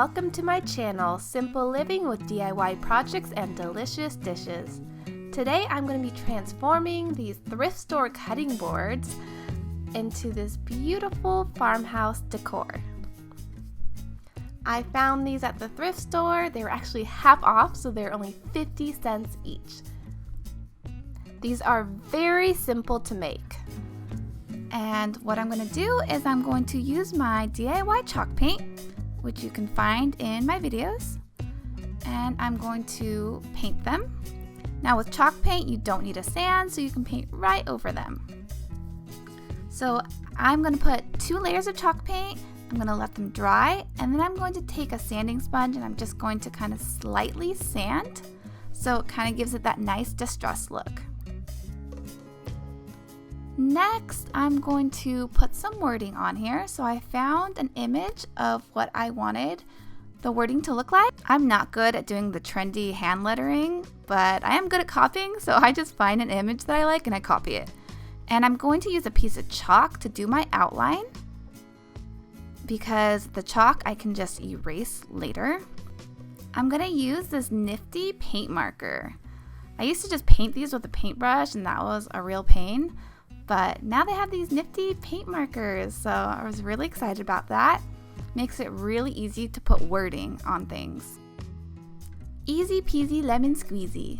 welcome to my channel, Simple Living with DIY projects and delicious dishes. Today I'm going to be transforming these thrift store cutting boards into this beautiful farmhouse decor. I found these at the thrift store. They were actually half off, so they're only 50 cents each. These are very simple to make. And what I'm going to do is I'm going to use my DIY chalk paint, which you can find in my videos, and I'm going to paint them. Now with chalk paint you don't need a sand, so you can paint right over them. So I'm going to put 2 layers of chalk paint. I'm going to let them dry, and then I'm going to take a sanding sponge and I'm just going to kind of slightly sand, so it kind of gives it that nice distressed look. Next, I'm going to put some wording on here. So I found an image of what I wanted the wording to look like. I'm not good at doing the trendy hand lettering, but I am good at copying, so I just find an image that I like and I copy it. And I'm going to use a piece of chalk to do my outline, because the chalk I can just erase later. I'm going to use this nifty paint marker. I used to just paint these with a paintbrush, and that was a real pain. But now they have these nifty paint markers, so I was really excited about that. Makes it really easy to put wording on things. Easy peasy lemon squeezy.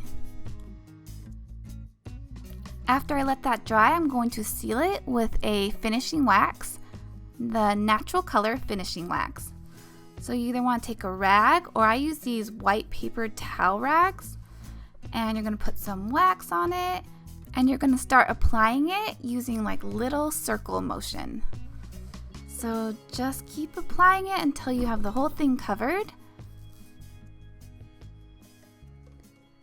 After I let that dry, I'm going to seal it with a finishing wax, the natural color finishing wax. So you either want to take a rag, or I use these white paper towel rags, and you're going to put some wax on it. And you're going to start applying it using like little circle motion. So just keep applying it until you have the whole thing covered.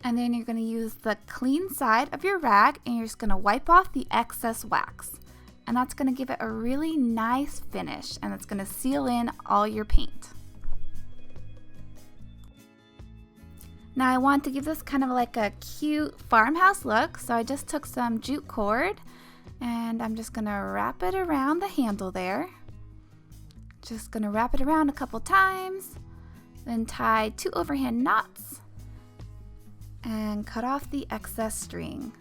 And then you're going to use the clean side of your rag and you're just going to wipe off the excess wax. And that's going to give it a really nice finish, and it's going to seal in all your paint. Now I want to give this kind of like a cute farmhouse look, so I just took some jute cord and I'm just going to wrap it around the handle there. Just going to wrap it around a couple times, then tie 2 overhand knots and cut off the excess string.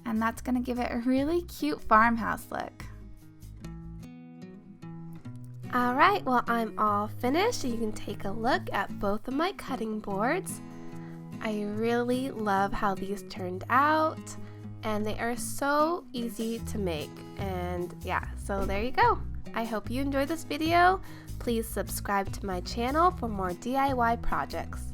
And that's going to give it a really cute farmhouse look. Alright, well I'm all finished, so you can take a look at both of my cutting boards. I really love how these turned out, and they are so easy to make. And yeah, so there you go. I hope you enjoyed this video. Please subscribe to my channel for more DIY projects.